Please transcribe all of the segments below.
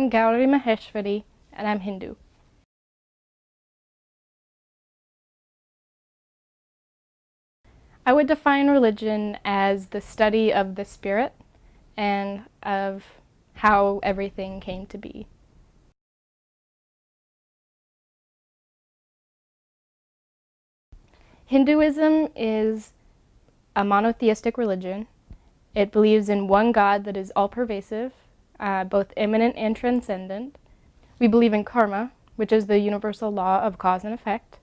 I'm Gauri Maheshwari, and I'm Hindu. I would define religion as the study of the spirit and of how everything came to be. Hinduism is a monotheistic religion. It believes in one God that is all-pervasive, both immanent and transcendent. We believe in karma, which is the universal law of cause and effect.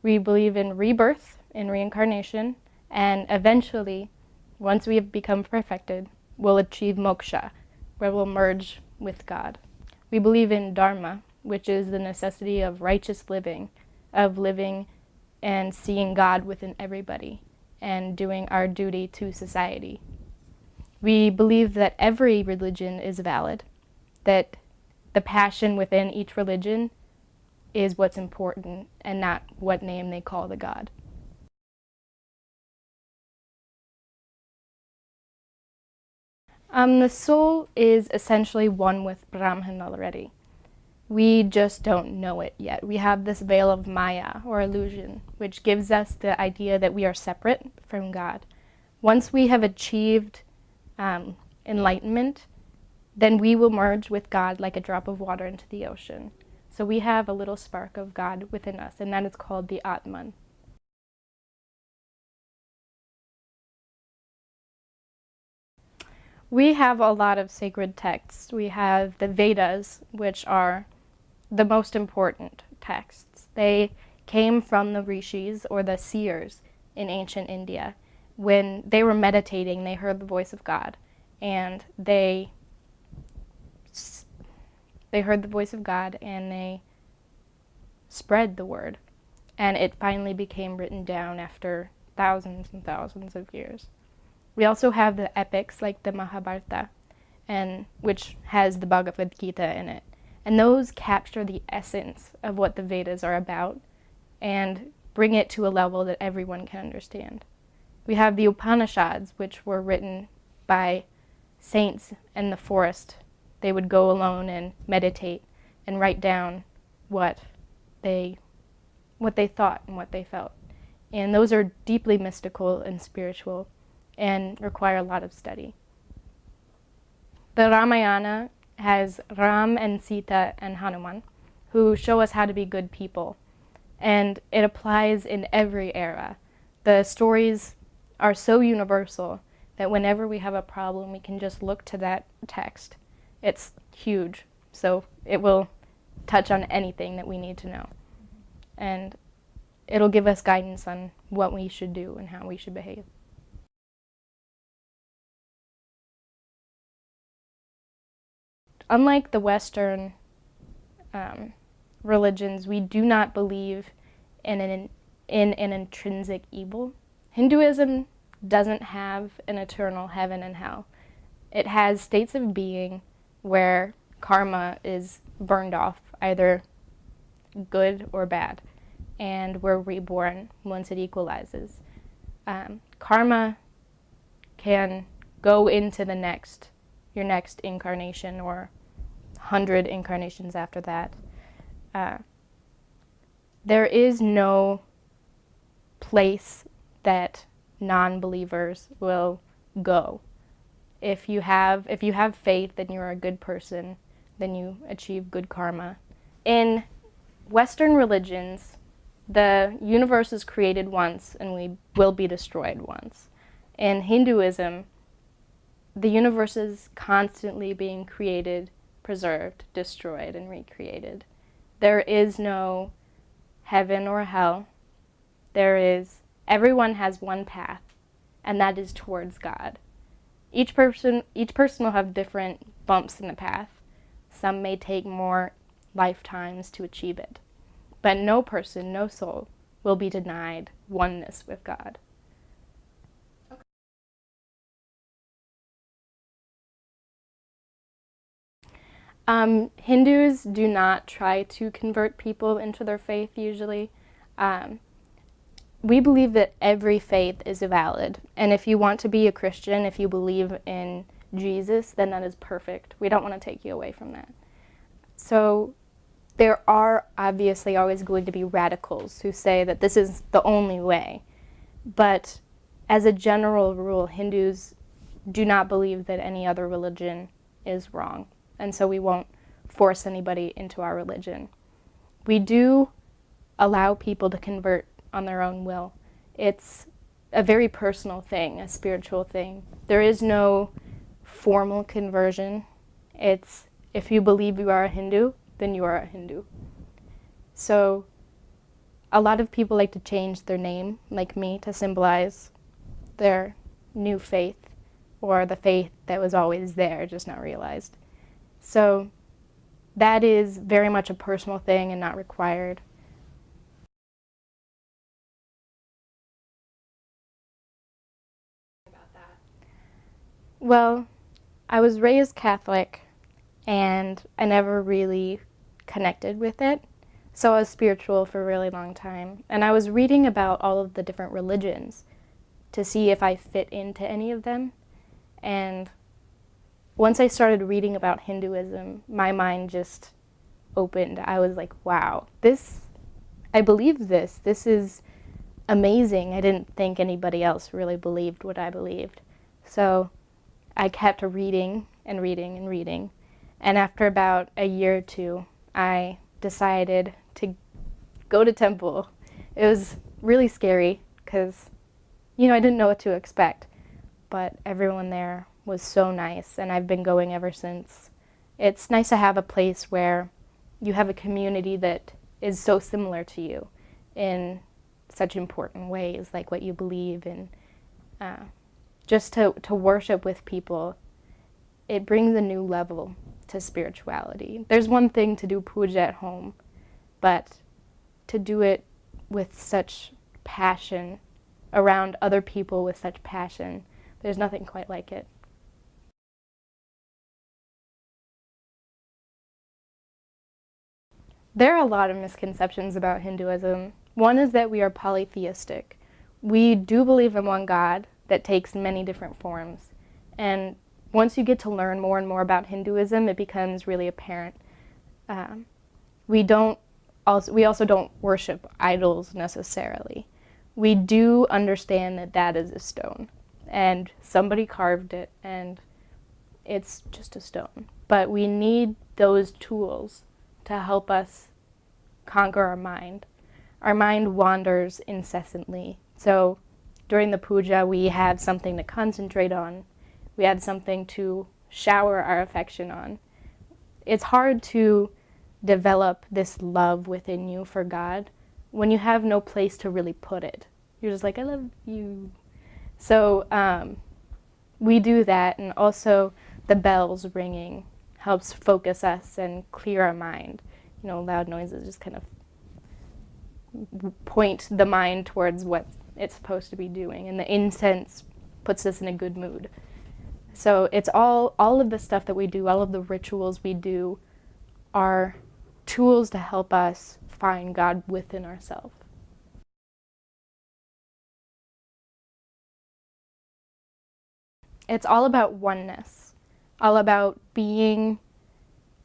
We believe in rebirth, in reincarnation, and eventually, once we have become perfected, we'll achieve moksha, where we'll merge with God. We believe in dharma, which is the necessity of righteous living, of living and seeing God within everybody, and doing our duty to society. We believe that every religion is valid, that the passion within each religion is what's important and not what name they call the God. The soul is essentially one with Brahman already. We just don't know it yet. We have this veil of Maya, or illusion, which gives us the idea that we are separate from God. Once we have achieved enlightenment, then we will merge with God like a drop of water into the ocean. So we have a little spark of God within us, and that is called the Atman. We have a lot of sacred texts. We have the Vedas, which are the most important texts. They came from the rishis, or the seers, in ancient India. When they were meditating, they heard the voice of God, and they heard the voice of God, and they spread the word. And it finally became written down after thousands and thousands of years. We also have the epics like the Mahabharata, which has the Bhagavad Gita in it. And those capture the essence of what the Vedas are about and bring it to a level that everyone can understand. We have the Upanishads, which were written by saints in the forest. They would go alone and meditate and write down what they thought and what they felt. And those are deeply mystical and spiritual and require a lot of study. The Ramayana has Ram and Sita and Hanuman, who show us how to be good people. And it applies in every era. The stories are so universal that whenever we have a problem, we can just look to that text. It's huge, so it will touch on anything that we need to know. And it'll give us guidance on what we should do and how we should behave. Unlike the Western religions, we do not believe in an intrinsic evil. Hinduism doesn't have an eternal heaven and hell. It has states of being where karma is burned off, either good or bad, and we're reborn once it equalizes. Karma can go into your next incarnation or 100 incarnations after that. There is no place that non-believers will go. If you have faith, then you're a good person, then you achieve good karma. In Western religions, the universe is created once and we will be destroyed once. In Hinduism, the universe is constantly being created, preserved, destroyed, and recreated. There is no heaven or hell. Everyone has one path, and that is towards God. Each person will have different bumps in the path. Some may take more lifetimes to achieve it. But no person, no soul, will be denied oneness with God. Hindus do not try to convert people into their faith usually. We believe that every faith is valid, and if you want to be a Christian, if you believe in Jesus, then that is perfect. We don't want to take you away from that. So there are obviously always going to be radicals who say that this is the only way. But as a general rule, Hindus do not believe that any other religion is wrong. And so we won't force anybody into our religion. We do allow people to convert on their own will. It's a very personal thing, a spiritual thing. There is no formal conversion. It's if you believe you are a Hindu, then you are a Hindu. So a lot of people like to change their name, like me, to symbolize their new faith, or the faith that was always there, just not realized. So that is very much a personal thing and not required. Well, I was raised Catholic, and I never really connected with it. So I was spiritual for a really long time. And I was reading about all of the different religions to see if I fit into any of them. And once I started reading about Hinduism, my mind just opened. I was like, wow, I believe this. This is amazing. I didn't think anybody else really believed what I believed. So I kept reading and reading and reading. And after about a year or two, I decided to go to temple. It was really scary because, I didn't know what to expect. But everyone there was so nice, and I've been going ever since. It's nice to have a place where you have a community that is so similar to you in such important ways, like what you believe in. Just to worship with people, it brings a new level to spirituality. There's one thing to do puja at home, but to do it with such passion around other people with such passion, there's nothing quite like it. There are a lot of misconceptions about Hinduism. One is that we are polytheistic. We do believe in one God that takes many different forms. And once you get to learn more and more about Hinduism, it becomes really apparent. We also don't worship idols necessarily. We do understand that that is a stone, and somebody carved it, and it's just a stone. But we need those tools to help us conquer our mind. Our mind wanders incessantly. So during the puja, we have something to concentrate on. We have something to shower our affection on. It's hard to develop this love within you for God when you have no place to really put it. You're just like, I love you. So we do that, and also the bells ringing helps focus us and clear our mind. Loud noises just kind of point the mind towards what it's supposed to be doing, and the incense puts us in a good mood. So it's all of the stuff that we do, all of the rituals we do are tools to help us find God within ourselves. It's all about oneness, all about being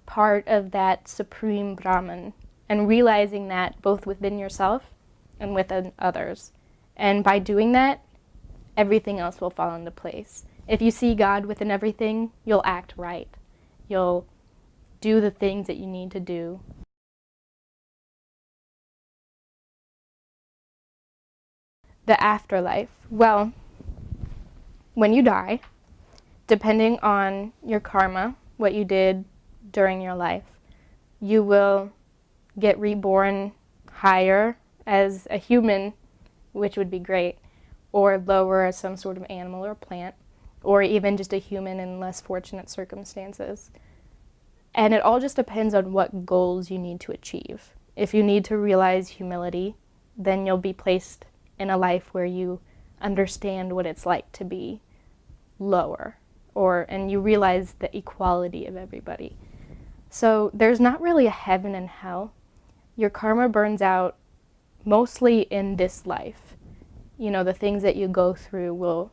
part of that supreme Brahman and realizing that both within yourself and within others. And by doing that, everything else will fall into place. If you see God within everything, you'll act right. You'll do the things that you need to do. The afterlife. Well, when you die, depending on your karma, what you did during your life, you will get reborn higher as a human, which would be great, or lower as some sort of animal or plant, or even just a human in less fortunate circumstances. And it all just depends on what goals you need to achieve. If you need to realize humility, then you'll be placed in a life where you understand what it's like to be lower, and you realize the equality of everybody. So there's not really a heaven and hell. Your karma burns out mostly in this life. The things that you go through will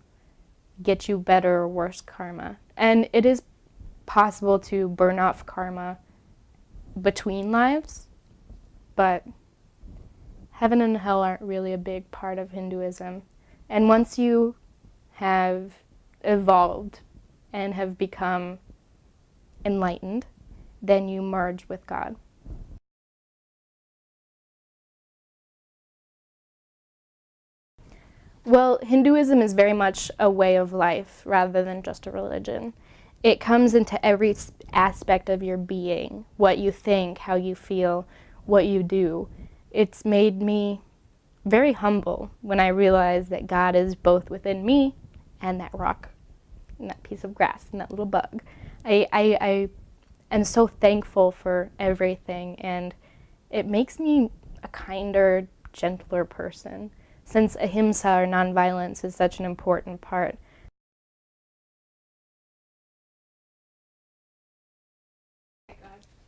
get you better or worse karma. And it is possible to burn off karma between lives, but heaven and hell aren't really a big part of Hinduism. And once you have evolved and have become enlightened, then you merge with God. Well, Hinduism is very much a way of life rather than just a religion. It comes into every aspect of your being, what you think, how you feel, what you do. It's made me very humble when I realize that God is both within me and that rock and that piece of grass and that little bug. I am so thankful for everything, and it makes me a kinder, gentler person, since ahimsa, or nonviolence, is such an important part.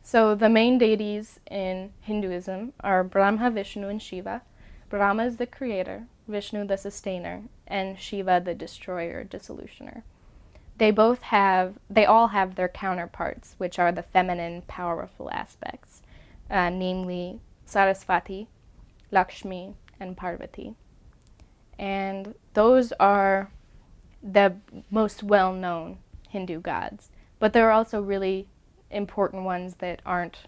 So the main deities in Hinduism are Brahma, Vishnu, and Shiva. Brahma is the creator, Vishnu the sustainer, and Shiva the destroyer, dissolutioner. They all have their counterparts, which are the feminine, powerful aspects, namely Saraswati, Lakshmi, and Parvati. And those are the most well-known Hindu gods. But there are also really important ones that aren't.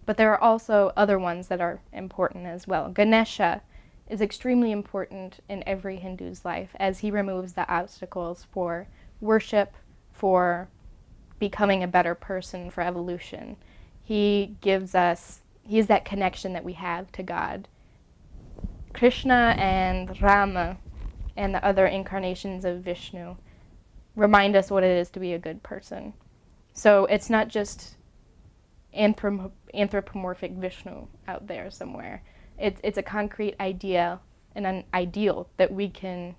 But there are also other ones that are important as well. Ganesha is extremely important in every Hindu's life, as he removes the obstacles for worship, for becoming a better person, for evolution. He's that connection that we have to God. Krishna and Rama and the other incarnations of Vishnu remind us what it is to be a good person. So it's not just anthropomorphic Vishnu out there somewhere. It's a concrete idea and an ideal that we can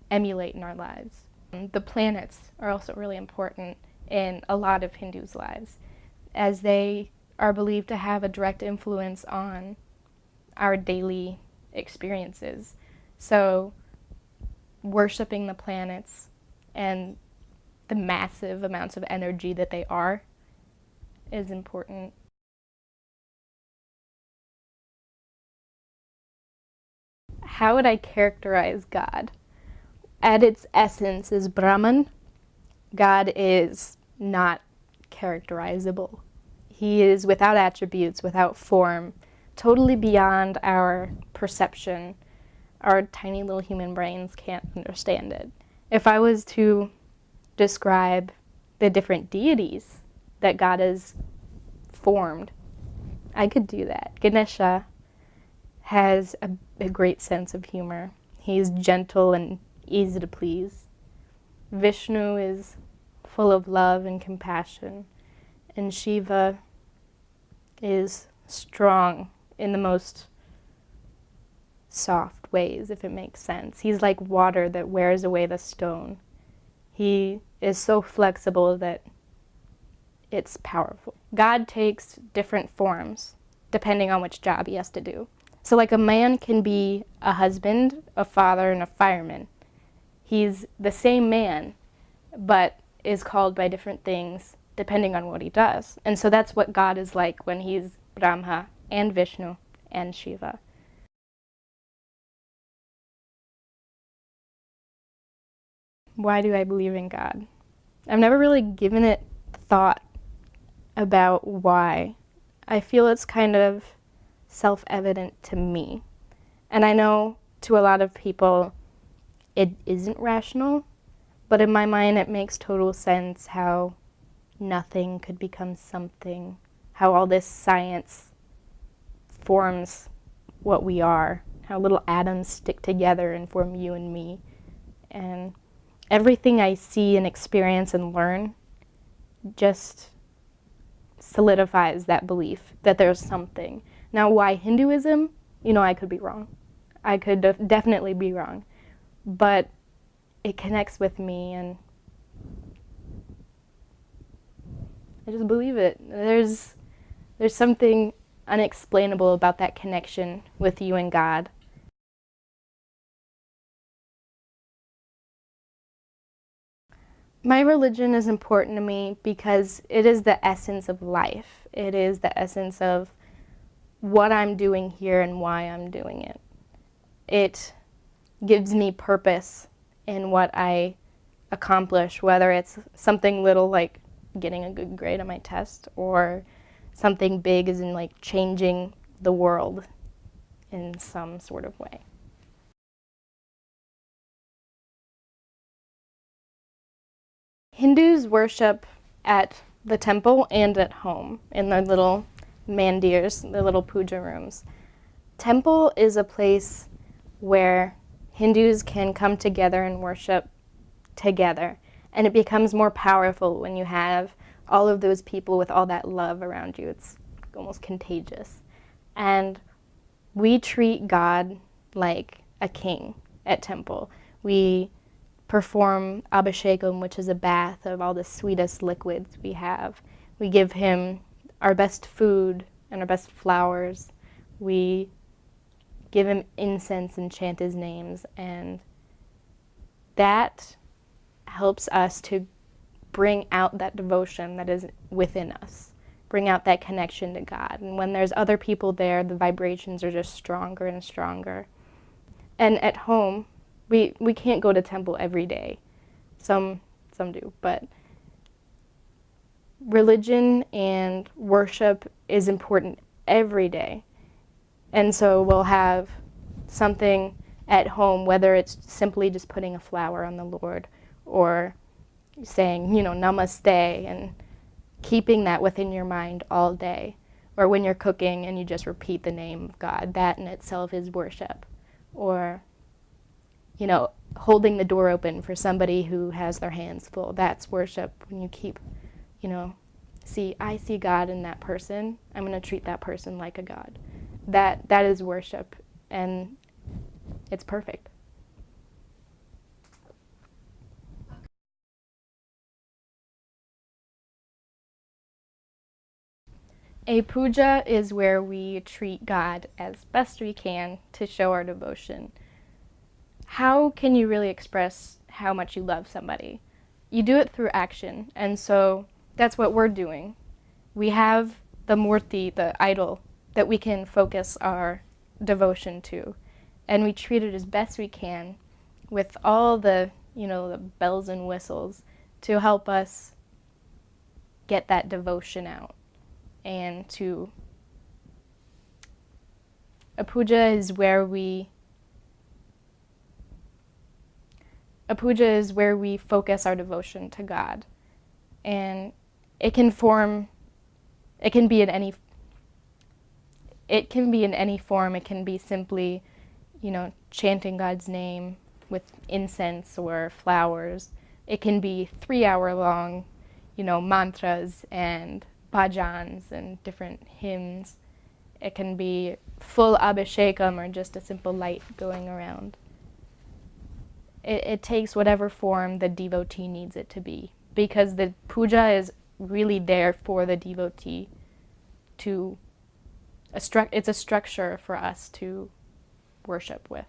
emulate in our lives. The planets are also really important in a lot of Hindus' lives, as they are believed to have a direct influence on our daily experiences. So worshiping the planets and the massive amounts of energy that they are is important. How would I characterize God? At its essence is Brahman. God is not characterizable. He is without attributes, without form, totally beyond our perception. Our tiny little human brains can't understand it. If I was to describe the different deities that God has formed, I could do that. Ganesha has a great sense of humor. He's gentle and easy to please. Vishnu is full of love and compassion, and Shiva is strong in the most soft ways, if it makes sense. He's like water that wears away the stone. He is so flexible that it's powerful. God takes different forms depending on which job he has to do. So like a man can be a husband, a father, and a fireman. He's the same man, but is called by different things depending on what he does. And so that's what God is like when he's Brahma and Vishnu and Shiva. Why do I believe in God? I've never really given it thought about why. I feel it's kind of self-evident to me. And I know to a lot of people it isn't rational, but in my mind it makes total sense how nothing could become something, how all this science forms what we are, how little atoms stick together and form you and me. And everything I see and experience and learn just solidifies that belief that there's something. Now, why Hinduism? I could be wrong. I could definitely be wrong. But it connects with me, and I just believe it. There's something unexplainable about that connection with you and God. My religion is important to me because it is the essence of life. It is the essence of what I'm doing here and why I'm doing it. It gives me purpose in what I accomplish, whether it's something little like getting a good grade on my test or something big as in like changing the world in some sort of way. Hindus worship at the temple and at home in their little mandirs, their little puja rooms. Temple is a place where Hindus can come together and worship together. And it becomes more powerful when you have all of those people with all that love around you. It's almost contagious. And we treat God like a king at temple. We perform abhishekam, which is a bath of all the sweetest liquids we have. We give him our best food and our best flowers. We give him incense and chant his names, and that helps us to bring out that devotion that is within us, bring out that connection to God. And when there's other people there, the vibrations are just stronger and stronger. And at home, we can't go to temple every day. Some do, but religion and worship is important every day. And so we'll have something at home, whether it's simply just putting a flower on the Lord or saying, namaste, and keeping that within your mind all day. Or when you're cooking and you just repeat the name of God, that in itself is worship. Or, holding the door open for somebody who has their hands full, that's worship. When you keep, I see God in that person, I'm going to treat that person like a God. That is worship, and it's perfect. A puja is where we treat God as best we can to show our devotion. How can you really express how much you love somebody? You do it through action, and so that's what we're doing. We have the murti, the idol, that we can focus our devotion to, and we treat it as best we can with all the, the bells and whistles to help us get that devotion out. And a puja is where we focus our devotion to God. And it can be in any form. It can be simply, chanting God's name with incense or flowers. It can be 3-hour long, mantras and bhajans and different hymns. It can be full abhishekam or just a simple light going around. It takes whatever form the devotee needs it to be, because the puja is really there for the devotee to it's a structure for us to worship with.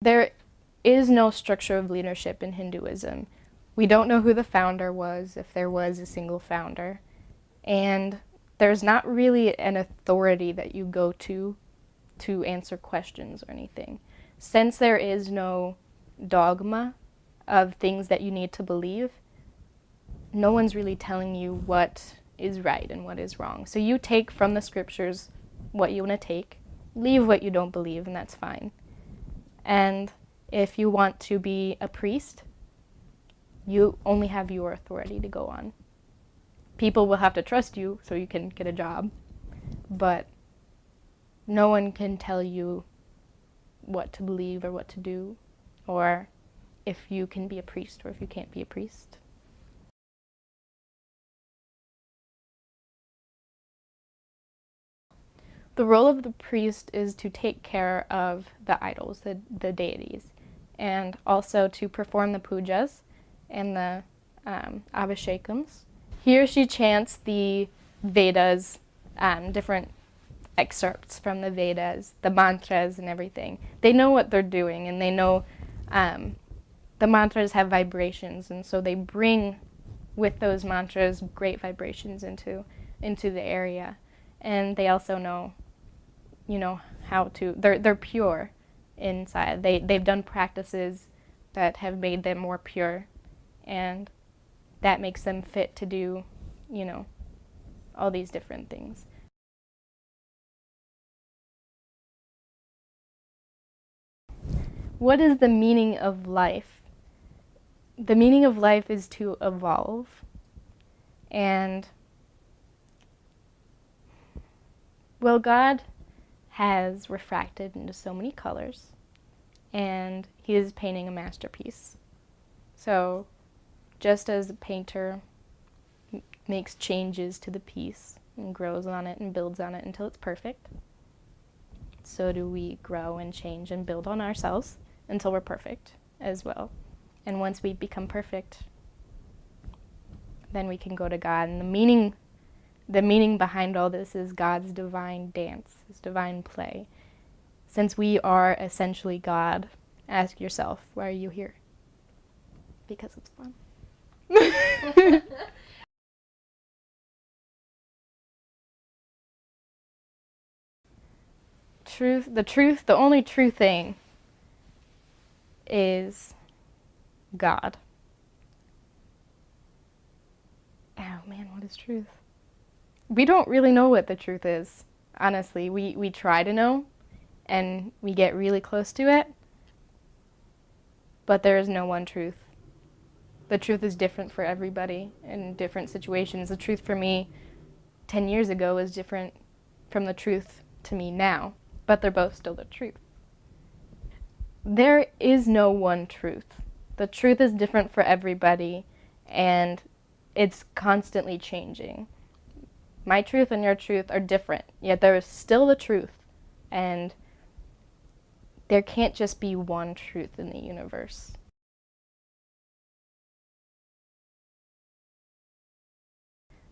There is no structure of leadership in Hinduism. We don't know who the founder was, if there was a single founder, and there's not really an authority that you go to answer questions or anything. Since there is no dogma of things that you need to believe, no one's really telling you what is right and what is wrong. So you take from the scriptures what you want to take, leave what you don't believe, and that's fine. And if you want to be a priest, you only have your authority to go on. People will have to trust you so you can get a job, but no one can tell you what to believe or what to do, or if you can be a priest or if you can't be a priest. The role of the priest is to take care of the idols, the deities, and also to perform the pujas and the abhishekams. He or she chants the Vedas, different excerpts from the Vedas, the mantras and everything. They know what they're doing, and they know the mantras have vibrations, and so they bring with those mantras great vibrations into the area. And they also know, how to, they're pure inside. They've done practices that have made them more pure, and that makes them fit to do, all these different things. What is the meaning of life? The meaning of life is to evolve, and well, God has refracted into so many colors, and he is painting a masterpiece. So just as a painter makes changes to the piece and grows on it and builds on it until it's perfect, so do we grow and change and build on ourselves until we're perfect as well. And once we become perfect, then we can go to God. And the meaning behind all this is God's divine dance, his divine play. Since we are essentially God, ask yourself, why are you here? Because it's fun. The only true thing is God. Oh man, what is truth? We don't really know what the truth is, honestly. We try to know, and we get really close to it, but there is no one truth. The truth is different for everybody in different situations. The truth for me 10 years ago is different from the truth to me now, but they're both still the truth. There is no one truth. The truth is different for everybody, and it's constantly changing. My truth and your truth are different, yet there is still the truth, and there can't just be one truth in the universe.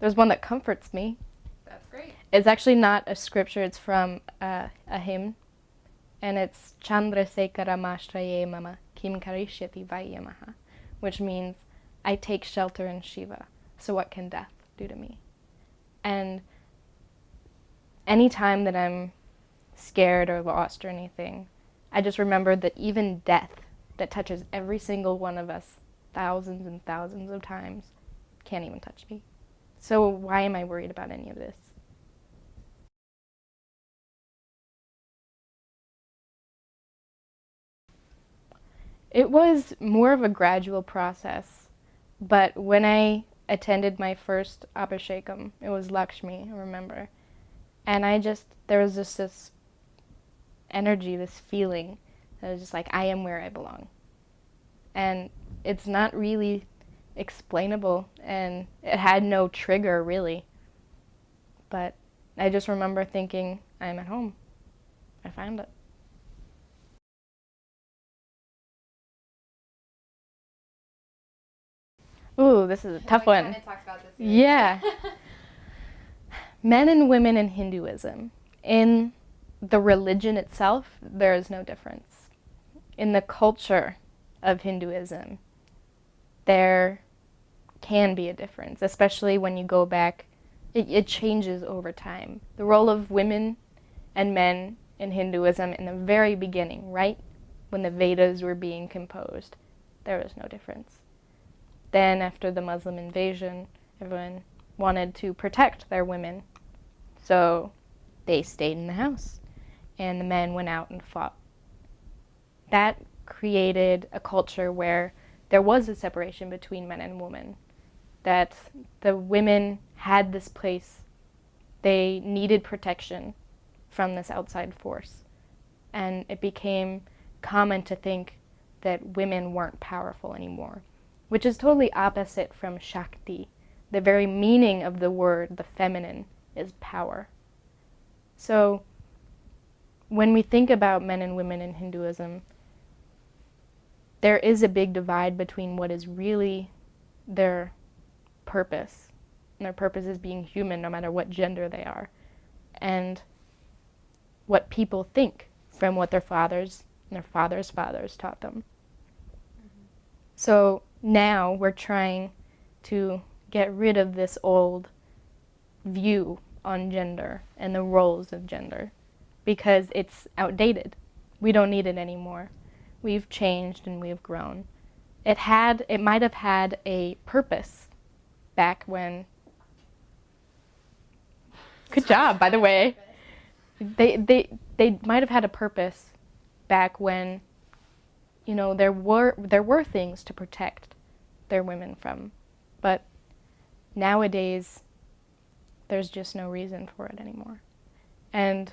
There's one that comforts me. That's great. It's actually not a scripture, it's from a hymn, and it's Chandrasekhara Mashtraye Mama Kim Karishyati Vayamaha, which means, I take shelter in Shiva, so what can death do to me? And any time that I'm scared or lost or anything, I just remember that even death, that touches every single one of us thousands and thousands of times, can't even touch me. So why am I worried about any of this? It was more of a gradual process, but when I attended my first Abhishekam, it was Lakshmi, I remember, and there was just this energy, this feeling, that was just like, I am where I belong. And it's not really explainable, and it had no trigger, really. But I just remember thinking, I'm at home. I found it. Ooh, this is a tough one. Kind of talks about this. Yeah. Men and women in Hinduism. In the religion itself, there is no difference. In the culture of Hinduism, there can be a difference, especially when you go back. It changes over time. The role of women and men in Hinduism in the very beginning, right when the Vedas were being composed, there was no difference. Then after the Muslim invasion, everyone wanted to protect their women, so they stayed in the house, and the men went out and fought. That created a culture where there was a separation between men and women, that the women had this place, they needed protection from this outside force, and it became common to think that women weren't powerful anymore, which is totally opposite from Shakti. The very meaning of the word, the feminine, is power. So when we think about men and women in Hinduism, there is a big divide between what is really their purpose, and their purpose is being human no matter what gender they are, and what people think from what their fathers and their fathers' fathers taught them. So now we're trying to get rid of this old view on gender and the roles of gender because it's outdated. We don't need it anymore. We've changed and we've grown. It might have had a purpose back when. Good job, by the way. They might have had a purpose back when, you know, there were things to protect their women from, but nowadays there's just no reason for it anymore. And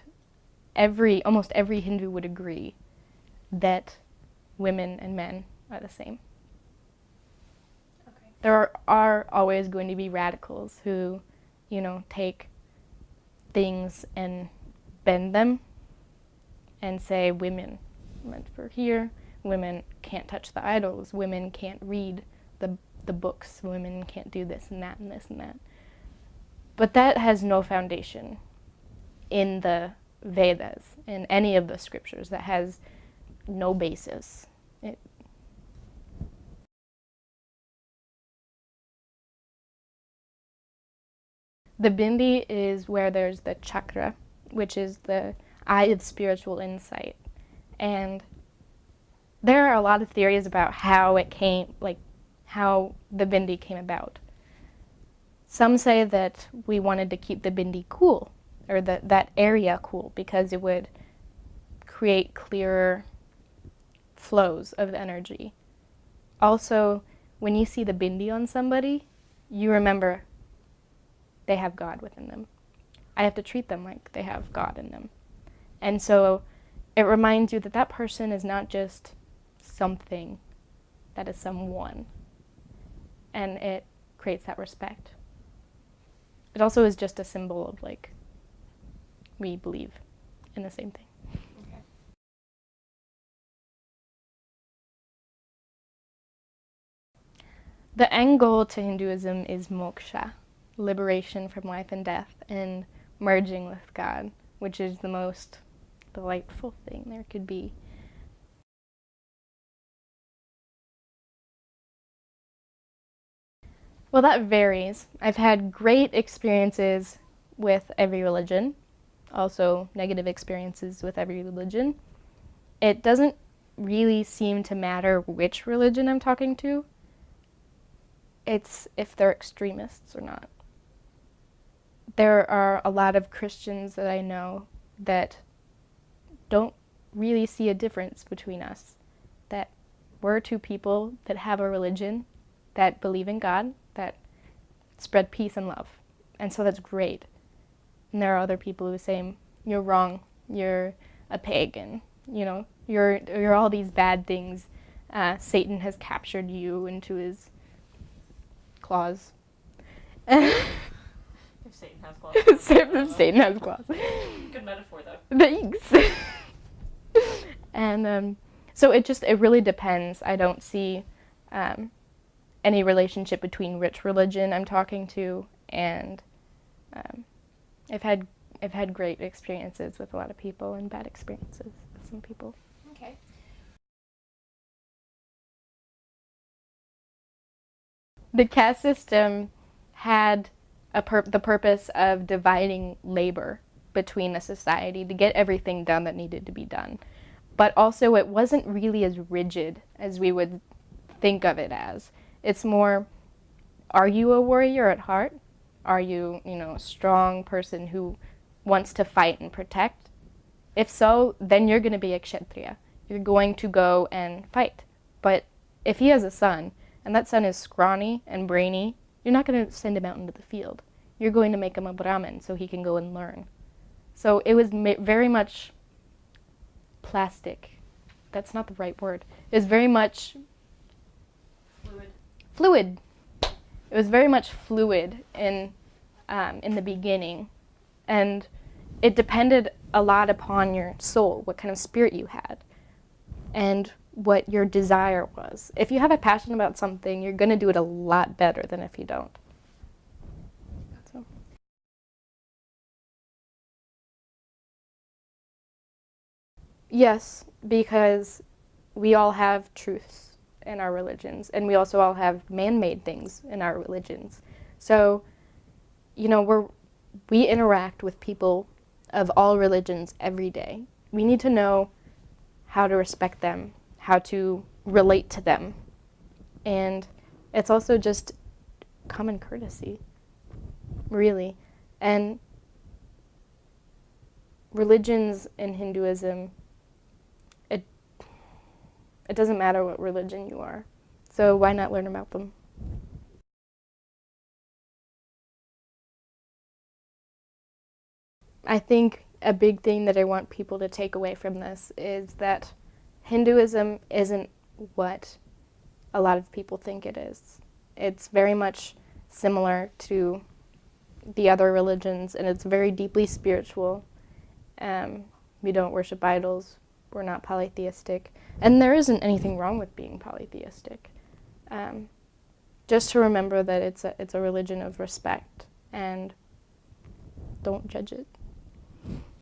almost every Hindu would agree that women and men are the same. Okay. There are always going to be radicals who, you know, take things and bend them and say women meant for here, women can't touch the idols, women can't read the books, women can't do this and that and this and that. But that has no foundation in the Vedas, in any of the scriptures. That has no basis. The bindi is where there's the chakra, which is the eye of spiritual insight. And there are a lot of theories about how it came, like how the bindi came about. Some say that we wanted to keep the bindi cool, or that area cool, because it would create clearer flows of energy. Also, when you see the bindi on somebody, you remember they have God within them. I have to treat them like they have God in them. And so it reminds you that that person is not just something, that is someone. And it creates that respect. It also is just a symbol of, like, we believe in the same thing. Okay. The end goal to Hinduism is moksha, liberation from life and death, and merging with God, which is the most delightful thing there could be. Well, that varies. I've had great experiences with every religion, also negative experiences with every religion. It doesn't really seem to matter which religion I'm talking to. It's if they're extremists or not. There are a lot of Christians that I know that don't really see a difference between us. That we're two people that have a religion, that believe in God, that spread peace and love. And so that's great. And there are other people who say, you're wrong, you're a pagan, you know, you're all these bad things. Satan has captured you into his claws. If Satan has claws. If Satan has claws. Good metaphor, though. Thanks. And so it really depends. I don't see any relationship between which religion I'm talking to, and I've had great experiences with a lot of people and bad experiences with some people. Okay. The caste system had the purpose of dividing labor between the society to get everything done that needed to be done. But also it wasn't really as rigid as we would think of it as. It's more, are you a warrior at heart? Are you, a strong person who wants to fight and protect? If so, then you're going to be a kshatriya. You're going to go and fight. But if he has a son, and that son is scrawny and brainy, you're not going to send him out into the field. You're going to make him a Brahmin so he can go and learn. So it was very much plastic. That's not the right word. It was very much fluid. It was very much fluid in the beginning, and it depended a lot upon your soul, what kind of spirit you had, and what your desire was. If you have a passion about something, you're going to do it a lot better than if you don't. Yes, because we all have truths in our religions, and we also all have man-made things in our religions. So, you know, we interact with people of all religions every day. We need to know how to respect them, how to relate to them. And it's also just common courtesy, really. And religions in Hinduism, it doesn't matter what religion you are. So why not learn about them? I think a big thing that I want people to take away from this is that Hinduism isn't what a lot of people think it is. It's very much similar to the other religions, and it's very deeply spiritual. We don't worship idols. We're not polytheistic. And there isn't anything wrong with being polytheistic. Just to remember that it's a religion of respect, and don't judge it.